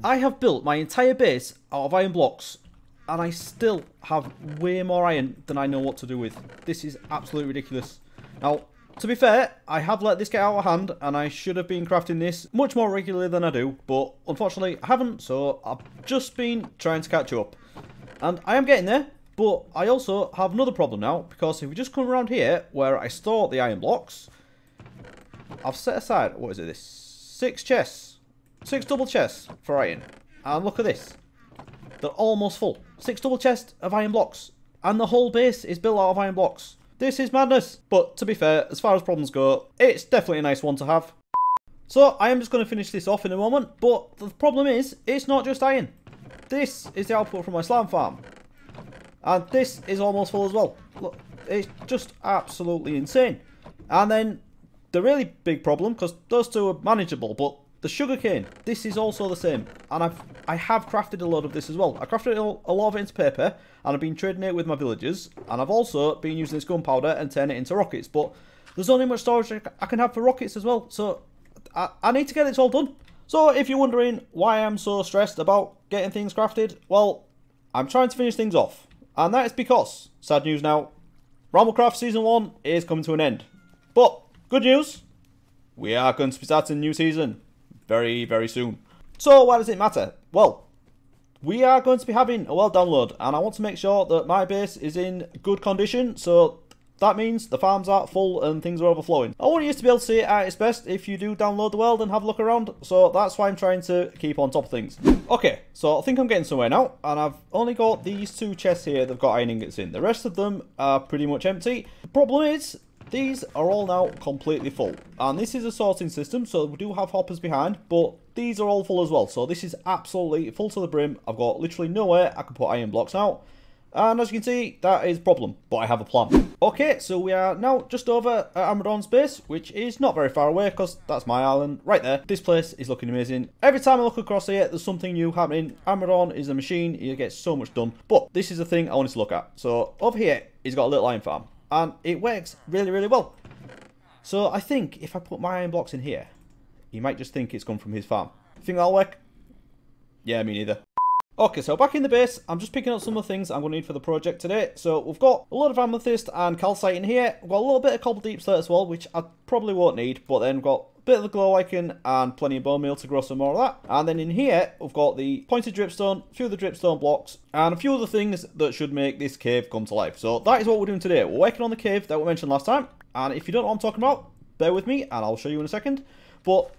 I have built my entire base out of iron blocks, and I still have way more iron than I know what to do with. This is absolutely ridiculous. Now, to be fair, I have let this get out of hand, and I should have been crafting this much more regularly than I do, but unfortunately I haven't, so I've just been trying to catch up. And I am getting there, but I also have another problem now, because if we just come around here, where I store the iron blocks, I've set aside, what is it, this? 6 chests. 6 double chests for iron. And look at this. They're almost full. 6 double chests of iron blocks. And the whole base is built out of iron blocks. This is madness. But to be fair, as far as problems go, it's definitely a nice one to have. So I am just going to finish this off in a moment. But the problem is, it's not just iron. This is the output from my slime farm. And this is almost full as well. Look, it's just absolutely insane. And then the really big problem, because those two are manageable, but the sugarcane, this is also the same. And I have crafted a lot of this as well. I crafted a lot of it into paper, and I've been trading it with my villagers. And I've also been using this gunpowder and turning it into rockets. But there's only much storage I can have for rockets as well. So I need to get this all done. So if you're wondering why I'm so stressed about getting things crafted, well, I'm trying to finish things off. And that is because, sad news now, RambleCraft Season 1 is coming to an end. But good news, we are going to be starting a new season very, very soon. So why does it matter? Well, we are going to be having a world download, and I want to make sure that my base is in good condition, so that means the farms are full and things are overflowing. I want you to be able to see it at its best if you do download the world and have a look around, so that's why I'm trying to keep on top of things. Okay, so I think I'm getting somewhere now, and I've only got these 2 chests here that have got iron ingots in. The rest of them are pretty much empty. The problem is, these are all now completely full. And this is a sorting system, so we do have hoppers behind, but these are all full as well. So this is absolutely full to the brim. I've got literally nowhere I can put iron blocks out. And as you can see, that is a problem, but I have a plan. Okay, so we are now just over at Amadon's base, which is not very far away, because that's my island right there. This place is looking amazing. Every time I look across here, there's something new happening. Amadon is a machine. He gets so much done. But this is the thing I wanted to look at. So over here, he's got a little iron farm. And it works really, really well. So I think if I put my iron blocks in here, he might just think it's come from his farm. Think that'll work? Yeah, me neither. Okay, so back in the base, I'm just picking up some of the things I'm going to need for the project today. So we've got a lot of amethyst and calcite in here. We've got a little bit of cobble deep slate as well, which I probably won't need. But then we've got a bit of the glow lichen and plenty of bone meal to grow some more of that. And then in here, we've got the pointed dripstone, a few of the dripstone blocks, and a few other things that should make this cave come to life. So that is what we're doing today. We're working on the cave that we mentioned last time. And if you don't know what I'm talking about, bear with me and I'll show you in a second. But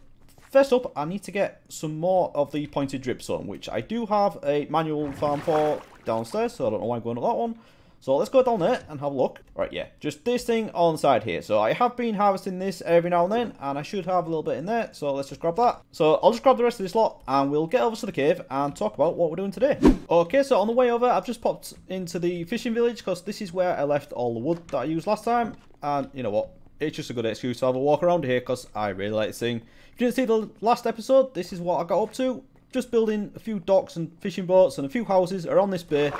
first up, I need to get some more of the pointed dripstone, which I do have a manual farm for downstairs, so I don't know why I'm going to that one. So let's go down there and have a look. Right, yeah, just this thing on the side here. So I have been harvesting this every now and then, and I should have a little bit in there. So let's just grab that. So I'll just grab the rest of this lot, and we'll get over to the cave and talk about what we're doing today. Okay, so on the way over, I've just popped into the fishing village, because this is where I left all the wood that I used last time. And you know what? It's just a good excuse to have a walk around here, because I really like this thing. If you didn't see the last episode, this is what I got up to. Just building a few docks and fishing boats and a few houses around this bay,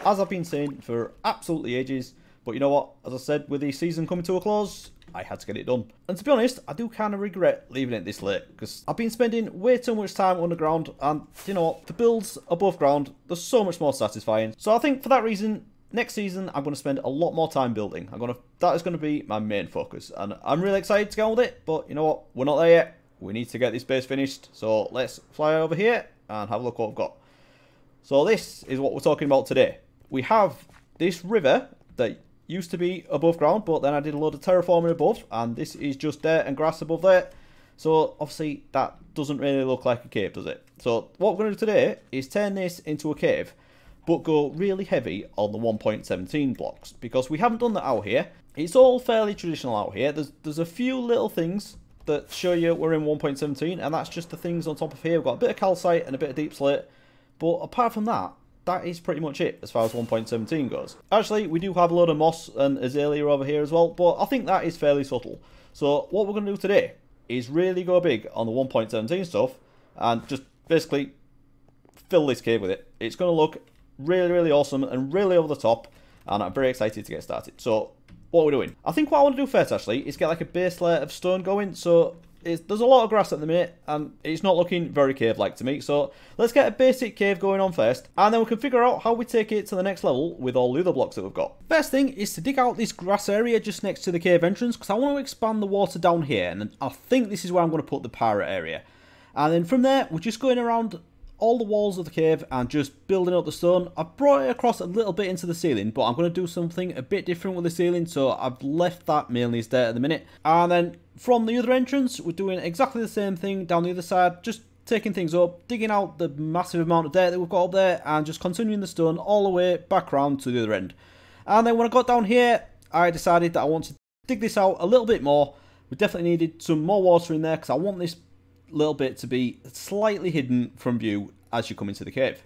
as I've been saying for absolutely ages. But you know what? As I said, with the season coming to a close, I had to get it done. And to be honest, I do kind of regret leaving it this late, because I've been spending way too much time underground, and you know what? The builds above ground, they're so much more satisfying. So I think for that reason, next season, I'm going to spend a lot more time building. That is going to be my main focus, and I'm really excited to get on with it. But you know what? We're not there yet. We need to get this base finished. So let's fly over here and have a look what we've got. So this is what we're talking about today. We have this river that used to be above ground, but then I did a load of terraforming above, and this is just dirt and grass above there. So obviously that doesn't really look like a cave, does it? So what we're going to do today is turn this into a cave, but go really heavy on the 1.17 blocks, because we haven't done that out here. It's all fairly traditional out here. There's a few little things that show you we're in 1.17, and that's just the things on top of here. We've got a bit of calcite and a bit of deep slate, but apart from that, that is pretty much it as far as 1.17 goes. Actually, we do have a load of moss and azalea over here as well, but I think that is fairly subtle. So what we're going to do today is really go big on the 1.17 stuff and just basically fill this cave with it. It's going to look really, really awesome and really over the top, and I'm very excited to get started. So what we're doing, I think what I want to do first actually is get like a base layer of stone going. So there's a lot of grass at the minute, and it's not looking very cave-like to me. So let's get a basic cave going on first, and then we can figure out how we take it to the next level with all the other blocks that we've got. First thing is to dig out this grass area just next to the cave entrance, because I want to expand the water down here, and I think this is where I'm going to put the pirate area. And then from there, we're just going around all the walls of the cave and just building up the stone. I've brought it across a little bit into the ceiling, but I'm going to do something a bit different with the ceiling, so I've left that mainly as there at the minute. And then from the other entrance, we're doing exactly the same thing down the other side, just taking things up, digging out the massive amount of dirt that we've got up there, and just continuing the stone all the way back around to the other end. And then when I got down here, I decided that I wanted to dig this out a little bit more. We definitely needed some more water in there, because I want this little bit to be slightly hidden from view as you come into the cave.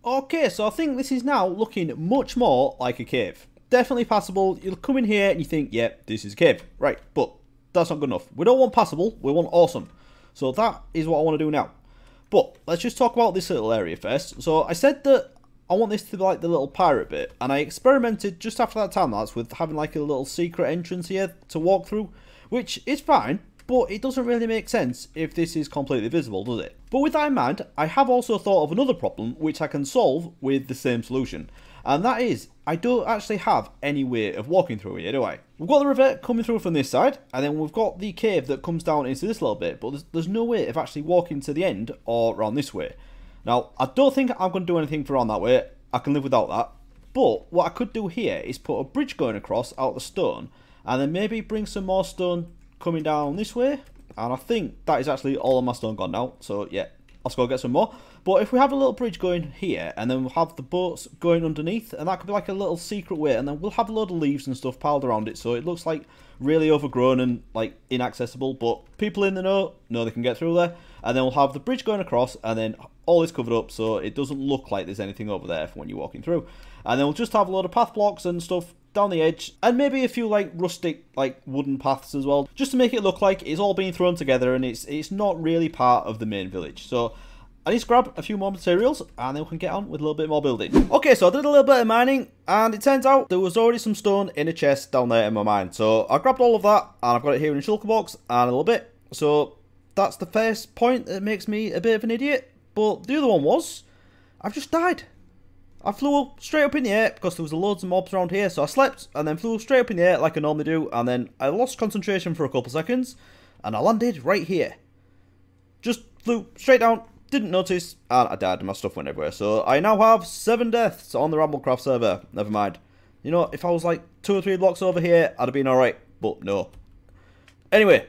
Okay, so I think this is now looking much more like a cave. Definitely passable. You'll come in here and you think, yeah, this is a cave. Right, but that's not good enough. We don't want passable, we want awesome. So that is what I want to do now. But let's just talk about this little area first. So I said that I want this to be like the little pirate bit, and I experimented just after that time lapse with having like a little secret entrance here to walk through, which is fine. But it doesn't really make sense if this is completely visible, does it? But with that in mind, I have also thought of another problem which I can solve with the same solution. And that is, I don't actually have any way of walking through here, do I? We've got the river coming through from this side, and then we've got the cave that comes down into this little bit, but there's no way of actually walking to the end or around this way. Now, I don't think I'm going to do anything for around that way. I can live without that. But what I could do here is put a bridge going across out the stone, and then maybe bring some more stone coming down this way, and I think that is actually all of my stone gone now, so yeah, let's go get some more. But if we have a little bridge going here, and then we'll have the boats going underneath, and that could be like a little secret way, and then we'll have a load of leaves and stuff piled around it, so it looks like really overgrown and like inaccessible, but people in the know they can get through there. And then we'll have the bridge going across, and then all is covered up, so it doesn't look like there's anything over there when you're walking through. And then we'll just have a load of path blocks and stuff down the edge, and maybe a few like rustic like wooden paths as well, just to make it look like it's all being thrown together and it's not really part of the main village. So I need to grab a few more materials, and then we can get on with a little bit more building. Okay, so I did a little bit of mining, and it turns out there was already some stone in a chest down there in my mine. So I grabbed all of that, and I've got it here in a shulker box and a little bit. So that's the first point that makes me a bit of an idiot. But the other one was, I've just died. I flew straight up in the air because there was loads of mobs around here, so I slept and then flew straight up in the air like I normally do, and then I lost concentration for a couple seconds, and I landed right here. Just flew straight down, didn't notice, and I died and my stuff went everywhere. So I now have 7 deaths on the RambleCraft server. Never mind. You know, if I was like 2 or 3 blocks over here, I'd have been alright, but no. Anyway,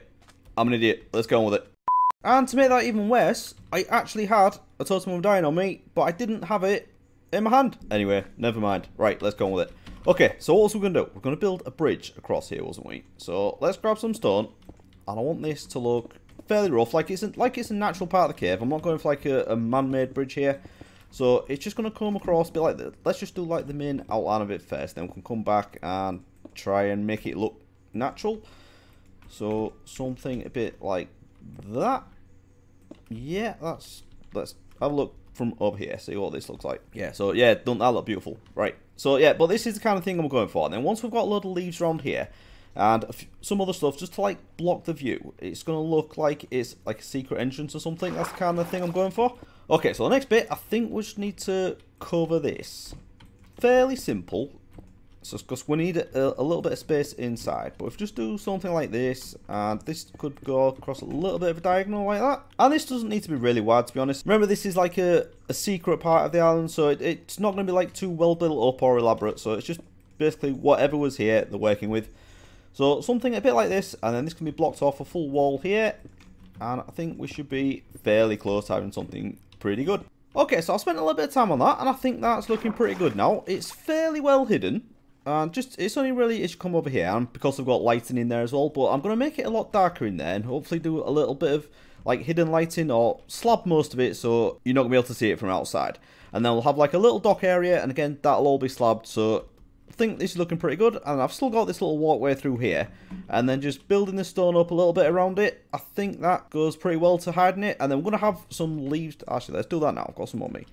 I'm an idiot. Let's go on with it. And to make that even worse, I actually had a totem of dying on me, but I didn't have it in my hand. Anyway, never mind. Right, let's go on with it. Okay, so what else are we going to do? We're going to build a bridge across here, wasn't we? So let's grab some stone, and I want this to look fairly rough, like it's a natural part of the cave. I'm not going for like a man-made bridge here. So it's just going to come across a bit like that. Let's just do like the main outline of it first, then we can come back and try and make it look natural. So something a bit like that. Yeah, let's have a look from over here, see what this looks like. Yeah, so yeah, doesn't that look beautiful? Right, so yeah, but this is the kind of thing I'm going for. And then once we've got a load of leaves around here and some other stuff just to like block the view, it's going to look like it's like a secret entrance or something. That's the kind of thing I'm going for. Okay, so the next bit, I think we just need to cover this. Fairly simple. So because we need a little bit of space inside, but if we just do something like this, and this could go across a little bit of a diagonal like that, and this doesn't need to be really wide, to be honest. Remember, this is like a secret part of the island, so it's not going to be like too well built up or elaborate, so it's just basically whatever was here they're working with. So something a bit like this, and then this can be blocked off a full wall here, and I think we should be fairly close to having something pretty good. Okay, so I spent a little bit of time on that, and I think that's looking pretty good now. It's fairly well hidden. And just, it's only really as you come over here, and because I've got lighting in there as well, but I'm going to make it a lot darker in there, and hopefully do a little bit of, like, hidden lighting, or slab most of it, so you're not going to be able to see it from outside. And then we'll have, like, a little dock area, and again, that'll all be slabbed, so I think this is looking pretty good, and I've still got this little walkway through here, and then just building the stone up a little bit around it. I think that goes pretty well to hiding it, and then we're going to have some leaves, actually, let's do that now, I've got some on me.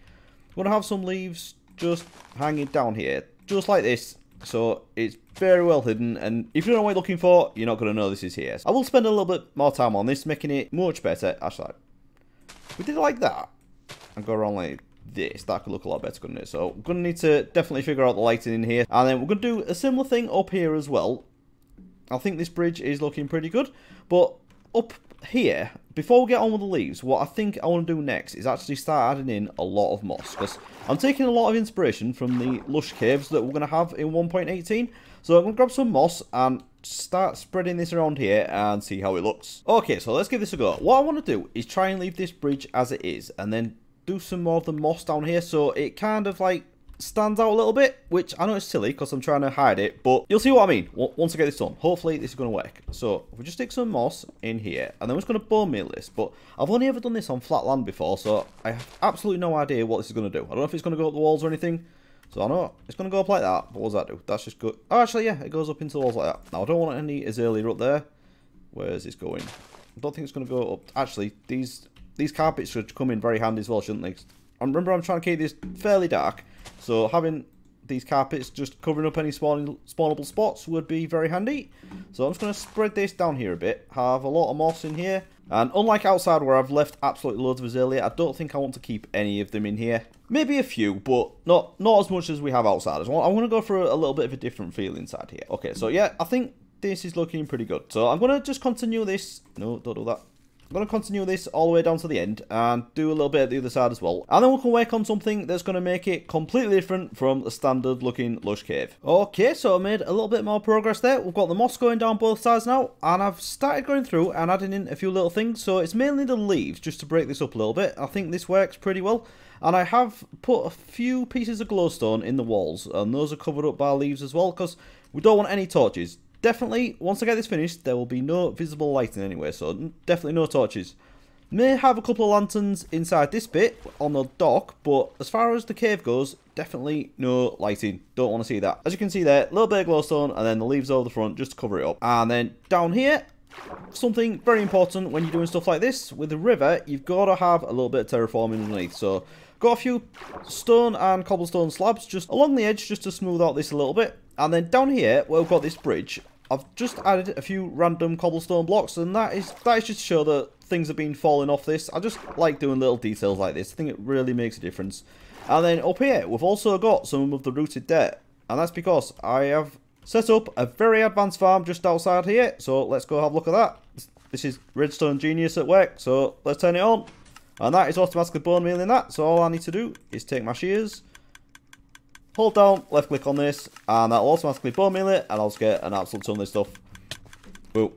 We're going to have some leaves just hanging down here, just like this. so it's very well hidden, and if you don't know what you're looking for, you're not going to know this is here. I will spend a little bit more time on this, making it much better. Actually, we did it like that and go around like this. That could look a lot better, couldn't it? So we're going to need to definitely figure out the lighting in here, and then we're going to do a similar thing up here as well. I think this bridge is looking pretty good, but up here, before we get on with the leaves, what I think I want to do next is actually start adding in a lot of moss, because I'm taking a lot of inspiration from the lush caves that we're going to have in 1.18. So I'm going to grab some moss and start spreading this around here and see how it looks. Okay, so let's give this a go. What I want to do is try and leave this bridge as it is, and then do some more of the moss down here so it kind of like stands out a little bit, which I know is silly because I'm trying to hide it, but you'll see what I mean once I get this done. Hopefully this is going to work. So if we just stick some moss in here, and then we're just going to bone meal this, but I've only ever done this on flat land before, so I have absolutely no idea what this is going to do. I don't know if it's going to go up the walls or anything, so I know it's going to go up like that, but what does that do? That's just good. Oh, actually, yeah, it goes up into the walls like that. Now, I don't want any azalea up there. Where is this going? I don't think it's going to go up. Actually, these carpets should come in very handy as well, shouldn't they? Remember, I'm trying to keep this fairly dark, so having these carpets just covering up any spawnable spots would be very handy. So I'm just going to spread this down here a bit, have a lot of moss in here, and unlike outside where I've left absolutely loads of azalea, I don't think I want to keep any of them in here. Maybe a few, but not as much as we have outside. I want to go for a little bit of a different feel inside here. Okay, so yeah, I think this is looking pretty good. So I'm going to just continue this. No, don't do that. I'm going to continue this all the way down to the end and do a little bit at the other side as well. And then we can work on something that's going to make it completely different from the standard looking lush cave. Okay, so I made a little bit more progress there. We've got the moss going down both sides now, and I've started going through and adding in a few little things. So it's mainly the leaves, just to break this up a little bit. I think this works pretty well. And I have put a few pieces of glowstone in the walls, and those are covered up by leaves as well, because we don't want any torches. Definitely, once I get this finished, there will be no visible lighting anyway, so definitely no torches. May have a couple of lanterns inside this bit on the dock, but as far as the cave goes, definitely no lighting. Don't want to see that. As you can see there, a little bit of glowstone and then the leaves over the front just to cover it up. And then down here, something very important when you're doing stuff like this, with the river, you've got to have a little bit of terraforming underneath. So got a few stone and cobblestone slabs just along the edge just to smooth out this a little bit. And then down here, where we've got this bridge, I've just added a few random cobblestone blocks, and that is just to show that things have been falling off this. I just like doing little details like this. I think it really makes a difference. And then up here, we've also got some of the rooted dirt, and that's because I have set up a very advanced farm just outside here. So let's go have a look at that. This is Redstone Genius at work, so let's turn it on. And that is automatically bone mealing that, so all I need to do is take my shears, hold down, left click on this, and that'll automatically bone meal it, and I'll just get an absolute ton of this stuff. Boo.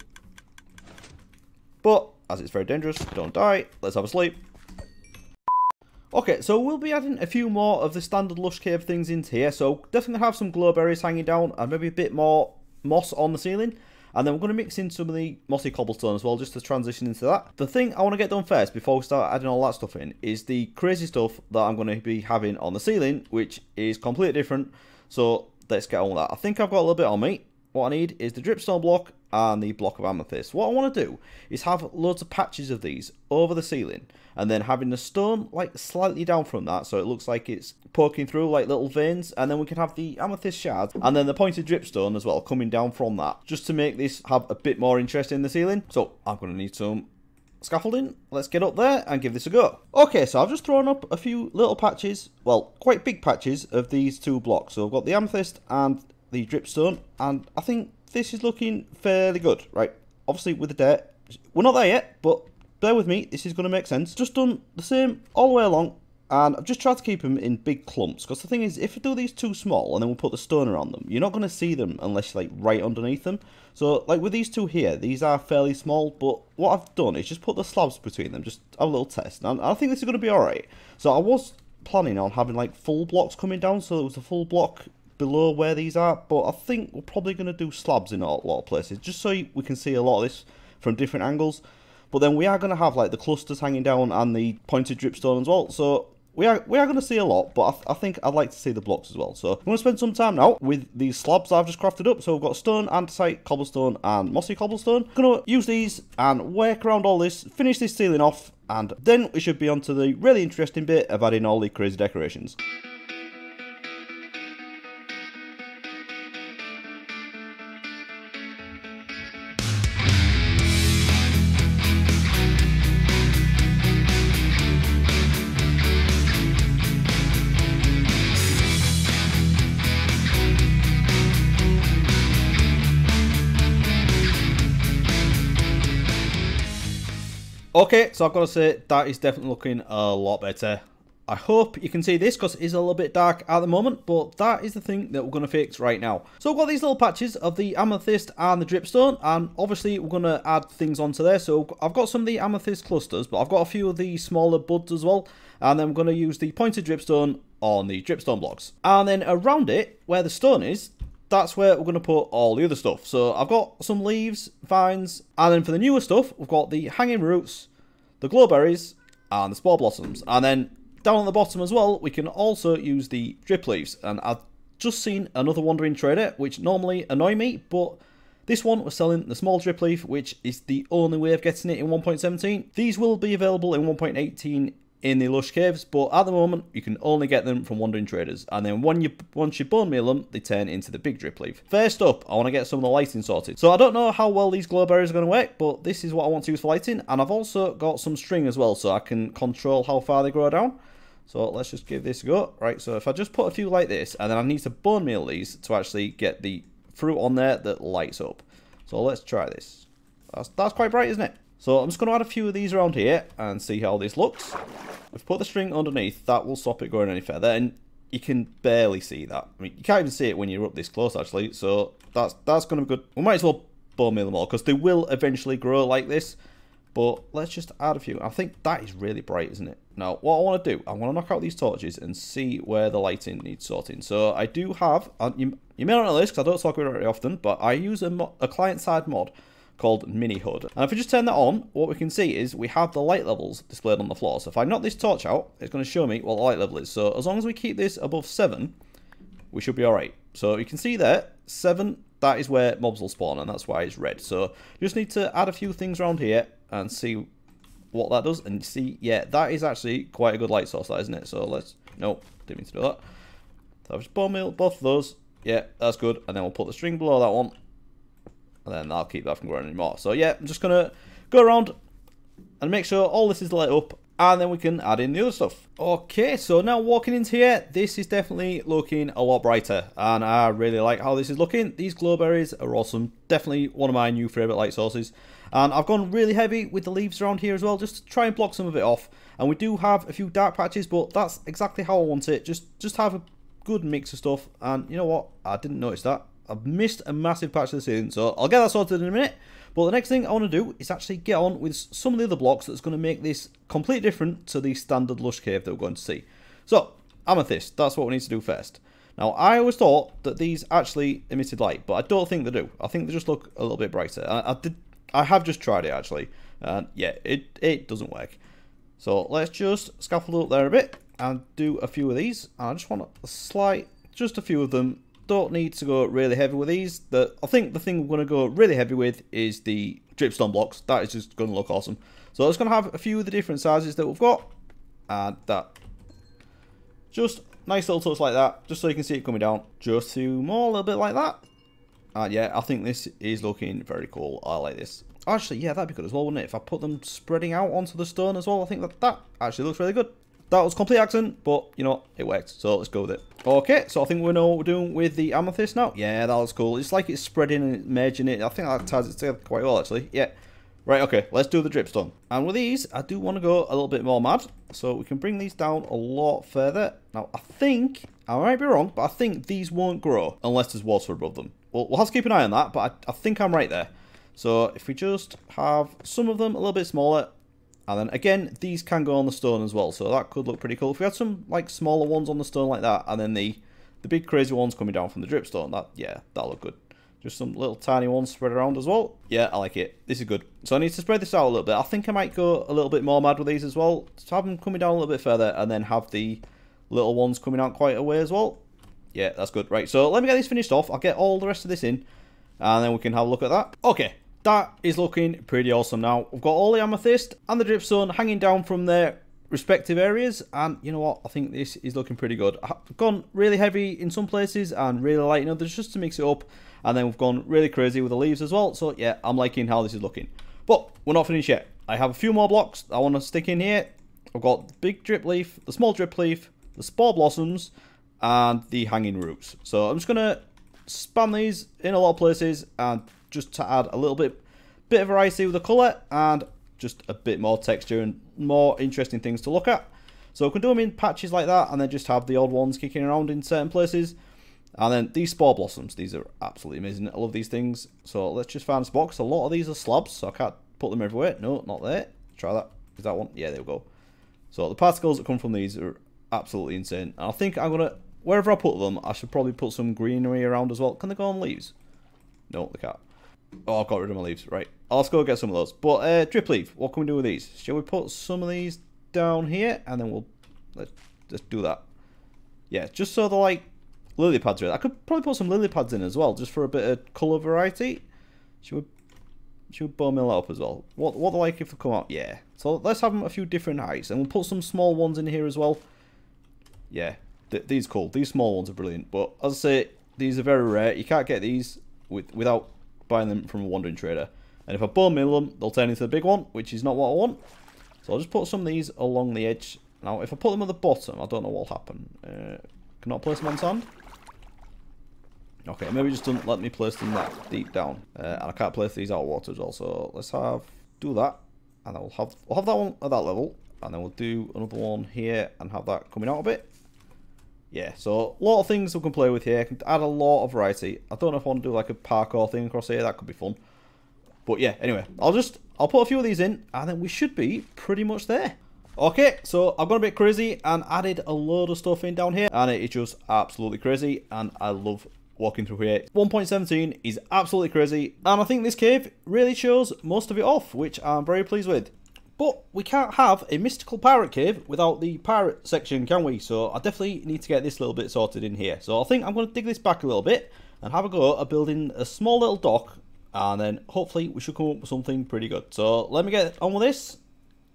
But, as it's very dangerous, don't die, let's have a sleep. Okay, so we'll be adding a few more of the standard lush cave things into here, so definitely have some glowberries hanging down, and maybe a bit more moss on the ceiling. And then we're going to mix in some of the mossy cobblestone as well, just to transition into that. The thing I want to get done first, before we start adding all that stuff in, is the crazy stuff that I'm going to be having on the ceiling, which is completely different. So let's get on with that. I think I've got a little bit on me. What I need is the dripstone block and the block of amethyst. What I want to do is have loads of patches of these over the ceiling, and then having the stone like slightly down from that, so it looks like it's poking through like little veins, and then we can have the amethyst shards and then the pointed dripstone as well coming down from that, just to make this have a bit more interest in the ceiling. So I'm going to need some scaffolding. Let's get up there and give this a go. Okay, so I've just thrown up a few little patches, well, quite big patches of these two blocks. So I've got the amethyst and the dripstone, and I think this is looking fairly good, right? Obviously with the dirt, we're not there yet, but bear with me, this is going to make sense. Just done the same all the way along, and I've just tried to keep them in big clumps, because the thing is, if we do these too small and then we'll put the stone around them, you're not going to see them unless you're like right underneath them. So like with these two here, these are fairly small, but what I've done is just put the slabs between them, just have a little test, and I think this is going to be alright. So I was planning on having like full blocks coming down, so it was a full block below where these are, but I think we're probably going to do slabs in a lot of places, just so we can see a lot of this from different angles. But then we are going to have like the clusters hanging down and the pointed dripstone as well, so we are going to see a lot, but I think I'd like to see the blocks as well. So I'm going to spend some time now with these slabs I've just crafted up. So we've got stone, andesite, cobblestone and mossy cobblestone. I'm going to use these and work around all this, finish this ceiling off, and then we should be on to the really interesting bit of adding all the crazy decorations. Okay, so I've got to say, that is definitely looking a lot better. I hope you can see this because it is a little bit dark at the moment, but that is the thing that we're going to fix right now. So we've got these little patches of the amethyst and the dripstone, and obviously we're going to add things onto there. So I've got some of the amethyst clusters, but I've got a few of the smaller buds as well, and then we're going to use the pointed dripstone on the dripstone blocks. And then around it, where the stone is, that's where we're going to put all the other stuff. So I've got some leaves, vines, and then for the newer stuff, we've got the hanging roots, the glowberries, and the spore blossoms. And then down at the bottom as well, we can also use the drip leaves. And I've just seen another wandering trader, which normally annoy me, but this one was selling the small drip leaf, which is the only way of getting it in 1.17. These will be available in 1.18 in the lush caves, but at the moment you can only get them from wandering traders, and then once you bone meal them, they turn into the big drip leaf. First up, I want to get some of the lighting sorted. So I don't know how well these glowberries are going to work, but this is what I want to use for lighting, and I've also got some string as well, so I can control how far they grow down. So let's just give this a go. Right, so if I just put a few like this, and then I need to bone meal these to actually get the fruit on there that lights up. So let's try this. That's quite bright, isn't it? So I'm just going to add a few of these around here and see how this looks. If I put the string underneath, that will stop it going any further, and you can barely see that. I mean, you can't even see it when you're up this close, actually, so that's going to be good. We might as well bone meal them all, because they will eventually grow like this, but let's just add a few. I think that is really bright, isn't it? Now, what I want to do, I want to knock out these torches and see where the lighting needs sorting. So I do have, you may not know this, because I don't talk about it very often, but I use a client-side mod called Mini HUD. And if we just turn that on, what we can see is we have the light levels displayed on the floor. So if I knock this torch out, it's going to show me what the light level is. So as long as we keep this above 7, we should be alright. So you can see there, 7, that is where mobs will spawn, and that's why it's red. So you just need to add a few things around here and see what that does. And see, yeah, that is actually quite a good light source, that, isn't it? So let's, nope, didn't mean to do that. So I've just bone meal both of those. Yeah, that's good. And then we'll put the string below that one. And then I'll keep that from growing anymore. So yeah, I'm just going to go around and make sure all this is lit up, and then we can add in the other stuff. Okay, so now walking into here, this is definitely looking a lot brighter, and I really like how this is looking. These glowberries are awesome. Definitely one of my new favourite light sources. And I've gone really heavy with the leaves around here as well, just to try and block some of it off. And we do have a few dark patches, but that's exactly how I want it. Just have a good mix of stuff. And you know what? I didn't notice that. I've missed a massive patch of the ceiling, so I'll get that sorted in a minute. But the next thing I want to do is actually get on with some of the other blocks that's going to make this completely different to the standard lush cave that we're going to see. So, amethyst, that's what we need to do first. Now, I always thought that these actually emitted light, but I don't think they do. I think they just look a little bit brighter. I have just tried it, actually, and yeah, it doesn't work. So, let's just scaffold up there a bit and do a few of these. I just want just a few of them. Don't need to go really heavy with these. I think the thing we're going to go really heavy with is the dripstone blocks. That is just going to look awesome. So I'm just going to have a few of the different sizes that we've got. And that. Just nice little touch like that. Just so you can see it coming down. Just a few more, a little bit like that. And yeah, I think this is looking very cool. I like this. Actually, yeah, that'd be good as well, wouldn't it? If I put them spreading out onto the stone as well, I think that actually looks really good. That was complete accident, but you know, it worked, so let's go with it. Okay, so I think we know what we're doing with the amethyst now. Yeah, that looks cool. It's like it's spreading and merging it. I think that ties it together quite well, actually. Yeah. Right, okay, let's do the dripstone. And with these, I do want to go a little bit more mad, so we can bring these down a lot further. Now, I think, I might be wrong, but I think these won't grow unless there's water above them. Well, we'll have to keep an eye on that, but I think I'm right there. So if we just have some of them a little bit smaller, and then again, these can go on the stone as well, so that could look pretty cool. If we had some like smaller ones on the stone like that, and then the big crazy ones coming down from the dripstone, that'll look good. Just some little tiny ones spread around as well. Yeah, I like it. This is good. So I need to spread this out a little bit. I think I might go a little bit more mad with these as well. To have them coming down a little bit further, and then have the little ones coming out quite a way as well. Yeah, that's good. Right, so let me get this finished off. I'll get all the rest of this in, and then we can have a look at that. Okay. That is looking pretty awesome now. We've got all the amethyst and the dripstone hanging down from their respective areas. And you know what? I think this is looking pretty good. I've gone really heavy in some places and really light in others just to mix it up. And then we've gone really crazy with the leaves as well. So yeah, I'm liking how this is looking. But we're not finished yet. I have a few more blocks I want to stick in here. I've got the big drip leaf, the small drip leaf, the spore blossoms, and the hanging roots. So I'm just going to spam these in a lot of places and just to add a little bit of variety with the colour, and just a bit more texture and more interesting things to look at. So we can do them in patches like that, and then just have the odd ones kicking around in certain places. And then these spore blossoms, these are absolutely amazing. I love these things. So let's just find a spot, because a lot of these are slabs, so I can't put them everywhere. No, not there. Try that. Is that one? Yeah, there we go. So the particles that come from these are absolutely insane. And I think I'm going to, wherever I put them, I should probably put some greenery around as well. Can they go on leaves? No, they can't. Oh, I've got rid of my leaves. Right. Let's go get some of those. But drip leaf, what can we do with these? Shall we put some of these down here? And then let's just do that. Yeah, just so they're like lily pads. I could probably put some lily pads in as well, just for a bit of colour variety. Should we bone mill that up as well? What they like if they come out? Yeah. So let's have them a few different heights, and we'll put some small ones in here as well. Yeah, these are cool. These small ones are brilliant. But as I say, these are very rare. You can't get these without buying them from a wandering trader. And if I bone mill them, they'll turn into the big one, which is not what I want. So I'll just put some of these along the edge. Now, if I put them at the bottom, I don't know what'll happen. Can I place them on sand? Okay, maybe just don't let me place them that deep down. And I can't place these out of water as well. So let's do that. And then we'll have that one at that level. And then we'll do another one here and have that coming out a bit. Yeah, so a lot of things we can play with here. I can add a lot of variety. I don't know if I want to do like a parkour thing across here. That could be fun. But yeah, anyway, I'll put a few of these in, and then we should be pretty much there. Okay, so I've gone a bit crazy and added a load of stuff in down here, and it is just absolutely crazy, and I love walking through here. 1.17 is absolutely crazy, and I think this cave really shows most of it off, which I'm very pleased with. But we can't have a mystical pirate cave without the pirate section, can we? So I definitely need to get this little bit sorted in here. So I think I'm going to dig this back a little bit and have a go at building a small little dock, and then hopefully we should come up with something pretty good. So let me get on with this,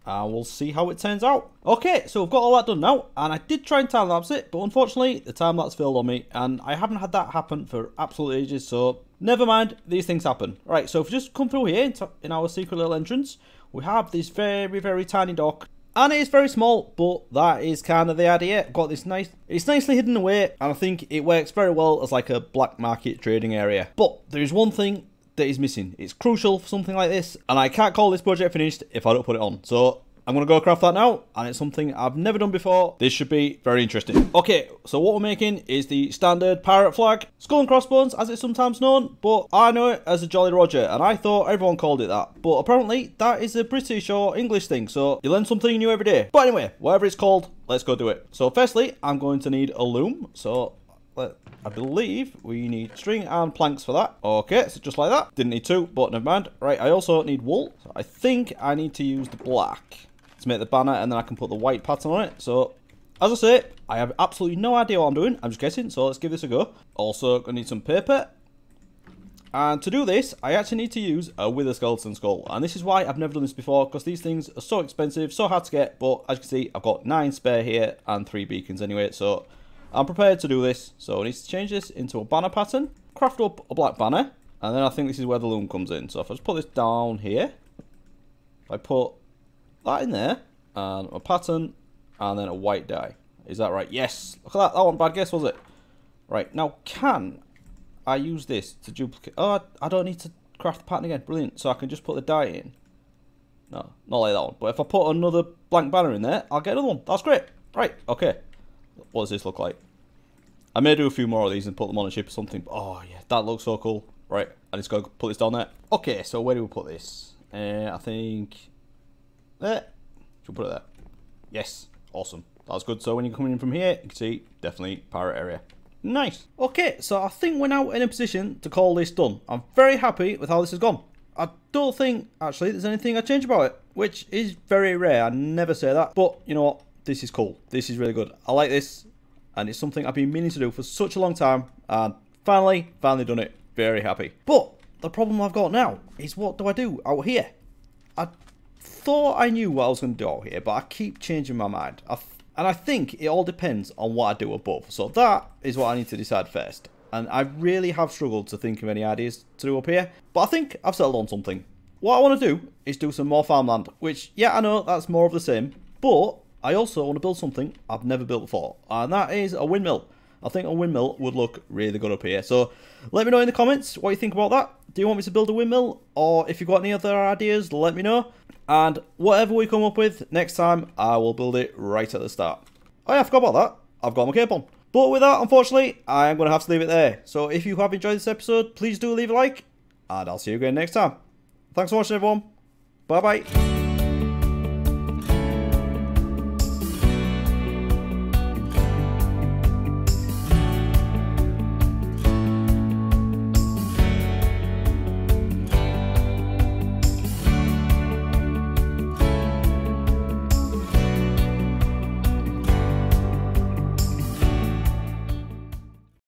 and we'll see how it turns out. Okay, so we've got all that done now, and I did try and time-lapse it, but unfortunately the time-lapse failed on me, and I haven't had that happen for absolute ages, so never mind, these things happen. Right, so if we just come through here in our secret little entrance, we have this very, very tiny dock, and it is very small, but that is kind of the idea. I've got this it's nicely hidden away, and I think it works very well as like a black market trading area. But there is one thing that is missing. It's crucial for something like this, and I can't call this project finished if I don't put it on. So I'm going to go craft that now, and it's something I've never done before. This should be very interesting. Okay, so what we're making is the standard pirate flag, skull and crossbones as it's sometimes known, but I know it as a Jolly Roger, and I thought everyone called it that. But apparently that is a British or English thing, so you learn something new every day. But anyway, whatever it's called, let's go do it. So firstly, I'm going to need a loom, so I believe we need string and planks for that. Okay, so just like that. Didn't need two, but never mind. Right, I also need wool. So I think I need to use the black to make the banner, and then I can put the white pattern on it. So, as I say, I have absolutely no idea what I'm doing. I'm just guessing, so let's give this a go. Also, gonna need some paper. And to do this, I actually need to use a wither skeleton skull. And this is why I've never done this before, because these things are so expensive, so hard to get. But as you can see, I've got 9 spare here and 3 beacons anyway, so I'm prepared to do this. So I need to change this into a banner pattern, craft up a black banner, and then I think this is where the loom comes in. So if I just put this down here, if I put that in there, and a pattern, and then a white dye. Is that right? Yes. Look at that. That wasn't a bad guess, was it? Right. Now, can I use this to duplicate? Oh, I don't need to craft the pattern again. Brilliant. So I can just put the dye in. No, not like that one. But if I put another blank banner in there, I'll get another one. That's great. Right. Okay. What does this look like? I may do a few more of these and put them on a ship or something. Oh, yeah. That looks so cool. Right. I just got to put this down there. Okay. So where do we put this? I think there. Should we put it there? Yes. Awesome. That's good. So when you're coming in from here, you can see definitely pirate area. Nice. Okay, so I think we're now in a position to call this done. I'm very happy with how this has gone. I don't think, actually, there's anything I change about it, which is very rare. I never say that. But, you know what? This is cool. This is really good. I like this, and it's something I've been meaning to do for such a long time, and finally done it. Very happy. But the problem I've got now is, what do I do out here? I thought I knew what I was going to do out here, but I keep changing my mind. And I think it all depends on what I do above. So that is what I need to decide first. And I really have struggled to think of any ideas to do up here. But I think I've settled on something. What I want to do is do some more farmland. Which, yeah, I know that's more of the same. But I also want to build something I've never built before. And that is a windmill. I think a windmill would look really good up here. So let me know in the comments what you think about that. Do you want me to build a windmill? Or if you've got any other ideas, let me know. And whatever we come up with next time, I will build it right at the start. Oh yeah, I forgot about that. I've got my cape on. But with that, unfortunately, I am going to have to leave it there. So if you have enjoyed this episode, please do leave a like. And I'll see you again next time. Thanks for watching, everyone. Bye-bye.